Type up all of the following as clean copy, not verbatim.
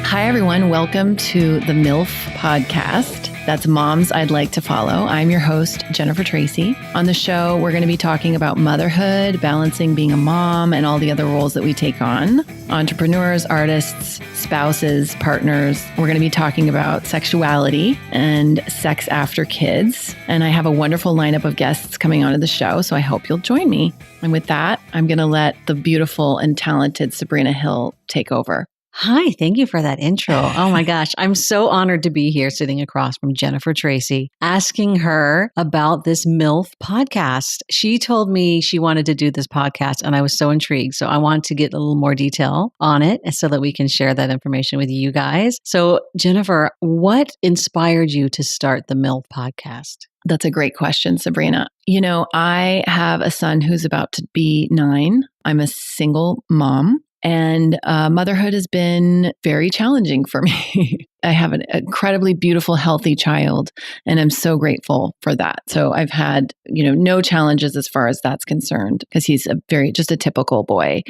Hi, everyone. Welcome to the MILF podcast. That's Moms I'd Like to Follow. I'm your host, Jennifer Tracy. On the show, we're going to be talking about motherhood, balancing being a mom, and all the other roles that we take on. Entrepreneurs, artists, spouses, partners. We're going to be talking about sexuality and sex after kids. And I have a wonderful lineup of guests coming onto the show, so I hope you'll join me. And with that, I'm going to let the beautiful and talented Sabrina Hill take over. Hi, thank you for that intro. Oh my gosh, I'm so honored to be here sitting across from Jennifer Tracy, asking her about this MILF podcast. She told me she wanted to do this podcast and I was so intrigued. So I want to get a little more detail on it so that we can share that information with you guys. So Jennifer, what inspired you to start the MILF podcast? That's a great question, Sabrina. You know, I have a son who's about to be 9. I'm a single mom. And motherhood has been very challenging for me. I have an incredibly beautiful, healthy child, and I'm so grateful for that. So I've had, no challenges as far as that's concerned, because he's just a typical boy.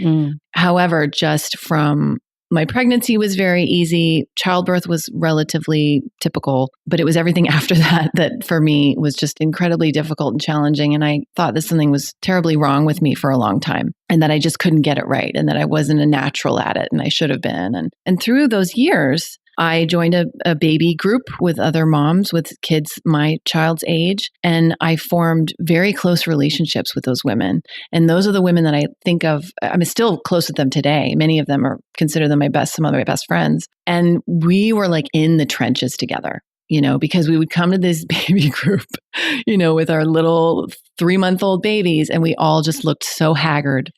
However, just from my pregnancy was very easy. Childbirth was relatively typical, but it was everything after that for me was just incredibly difficult and challenging. And I thought that something was terribly wrong with me for a long time and that I just couldn't get it right and that I wasn't a natural at it and I should have been. And through those years, I joined a baby group with other moms with kids my child's age, and I formed very close relationships with those women. And those are the women that I think of. I'm still close with them today. Many of them consider them some of my best friends. And we were like in the trenches together, because we would come to this baby group, with our little 3-month-old babies, and we all just looked so haggard,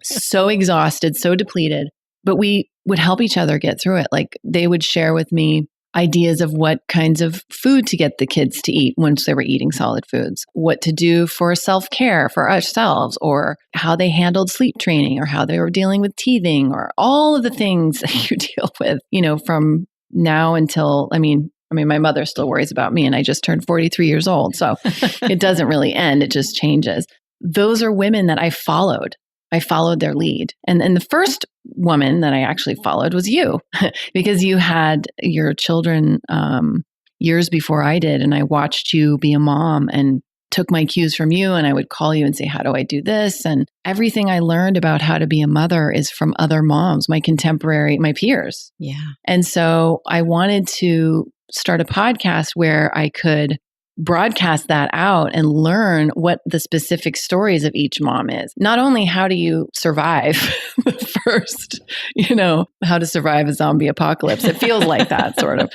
so exhausted, so depleted. But we would help each other get through it. Like they would share with me ideas of what kinds of food to get the kids to eat once they were eating solid foods, what to do for self-care for ourselves, or how they handled sleep training, or how they were dealing with teething, or all of the things that you deal with, from now until, I mean, my mother still worries about me and I just turned 43 years old. So it doesn't really end. It just changes. Those are women that I followed. I followed their lead. And the first woman that I actually followed was you, because you had your children years before I did. And I watched you be a mom and took my cues from you. And I would call you and say, how do I do this? And everything I learned about how to be a mother is from other moms, my peers. Yeah. And so I wanted to start a podcast where I could broadcast that out and learn what the specific stories of each mom is. Not only how do you survive first, how to survive a zombie apocalypse. It feels like that sort of.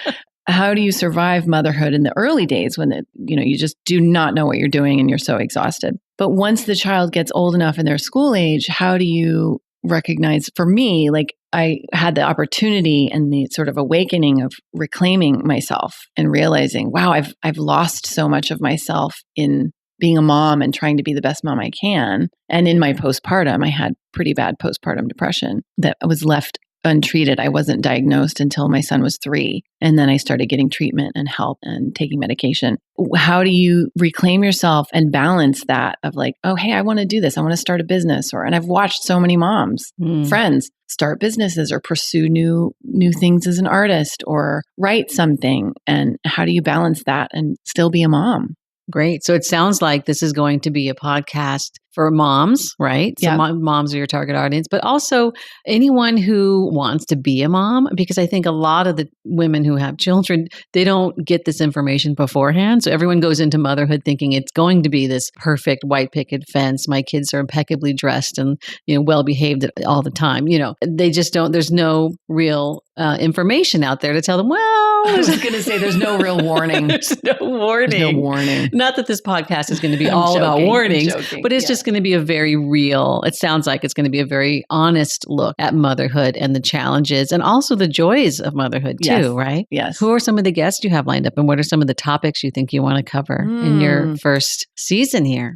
How do you survive motherhood in the early days when you just do not know what you're doing and you're so exhausted. But once the child gets old enough in their school age, how do you recognize, for me, like I had the opportunity and the sort of awakening of reclaiming myself and realizing, wow, I've lost so much of myself in being a mom and trying to be the best mom I can. And in my postpartum, I had pretty bad postpartum depression that was left untreated. I wasn't diagnosed until my son was 3. And then I started getting treatment and help and taking medication. How do you reclaim yourself and balance that of like, oh, hey, I want to do this. I want to start a business. And I've watched so many moms, friends, start businesses or pursue new things as an artist or write something. And how do you balance that and still be a mom? Great. So it sounds like this is going to be a podcast for moms, right? So moms are your target audience, but also anyone who wants to be a mom, because I think a lot of the women who have children, they don't get this information beforehand. So everyone goes into motherhood thinking it's going to be this perfect white picket fence. My kids are impeccably dressed and, well behaved all the time. They just don't, there's no real information out there to tell them, well, I was just going to say, there's no real warning. There's no warning. There's no warning. Not that this podcast is going to be all about warnings, but it's just going to be a very real, it sounds like it's going to be a very honest look at motherhood and the challenges and also the joys of motherhood too, right? Yes. Who are some of the guests you have lined up and what are some of the topics you think you want to cover in your first season here?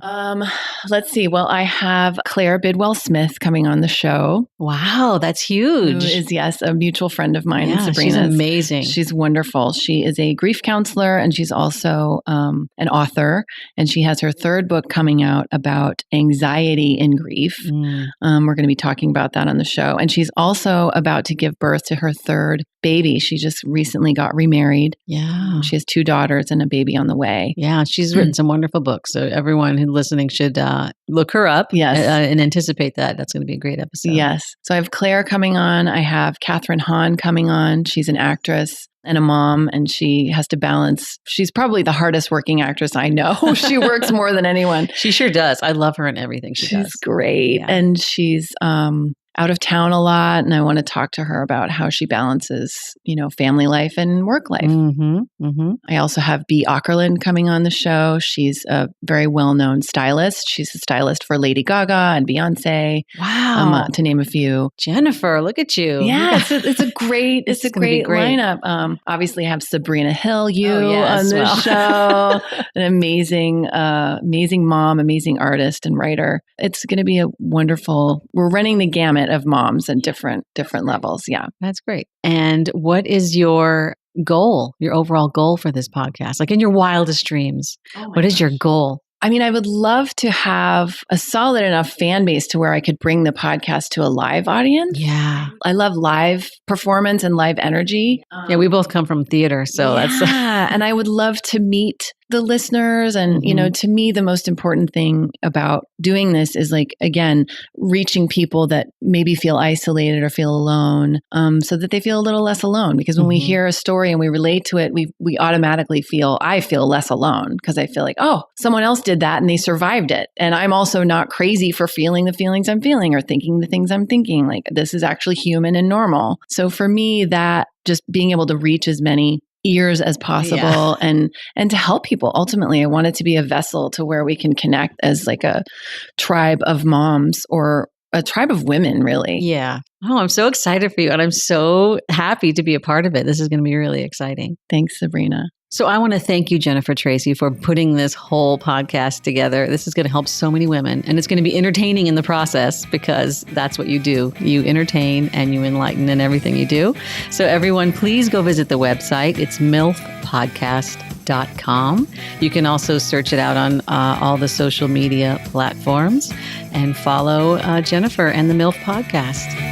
Let's see. Well, I have Claire Bidwell-Smith coming on the show. Wow, that's huge. Who is, yes, a mutual friend of mine, Sabrina. She's amazing. She's wonderful. wonderful. She is a grief counselor and she's also an author. And she has her third book coming out about anxiety in grief. We're going to be talking about that on the show. And she's also about to give birth to her third baby. She just recently got remarried. Yeah. She has 2 daughters and a baby on the way. Yeah. She's written some wonderful books. So everyone who's listening should look her up and anticipate that. That's going to be a great episode. Yes. So I have Claire coming on. I have Catherine Hahn coming on. She's an actress and a mom, and she has to balance. She's probably the hardest working actress I know. She works more than anyone. She sure does. I love her in everything she does. She's great. Yeah. And she's out of town a lot. And I want to talk to her about how she balances, family life and work life. I also have Bea Ockerland coming on the show. She's a very well-known stylist. She's a stylist for Lady Gaga and Beyonce. Wow. To name a few. Jennifer, look at you. Yeah, it's a great lineup. Obviously I have Sabrina Hill on this show. An amazing mom, amazing artist and writer. It's going to be a wonderful, we're running the gamut of moms and different levels. Yeah. That's great. And what is your goal, your overall goal for this podcast? Like in your wildest dreams, what is your goal? I mean, I would love to have a solid enough fan base to where I could bring the podcast to a live audience. Yeah. I love live performance and live energy. Yeah, we both come from theater, so that's... and I would love to meet the listeners. And, to me, the most important thing about doing this is again, reaching people that maybe feel isolated or feel alone, so that they feel a little less alone. Because when we hear a story and we relate to it, we automatically I feel less alone because I feel like, oh, someone else did that and they survived it. And I'm also not crazy for feeling the feelings I'm feeling or thinking the things I'm thinking. This is actually human and normal. So for me, that just being able to reach as many ears as possible and to help people. Ultimately, I want it to be a vessel to where we can connect as a tribe of moms or a tribe of women, really. Yeah. Oh, I'm so excited for you. And I'm so happy to be a part of it. This is going to be really exciting. Thanks, Sabrina. So I want to thank you, Jennifer Tracy, for putting this whole podcast together. This is going to help so many women, and it's going to be entertaining in the process because that's what you do. You entertain and you enlighten in everything you do. So everyone, please go visit the website. It's milfpodcast.com. You can also search it out on all the social media platforms and follow Jennifer and the MILF Podcast.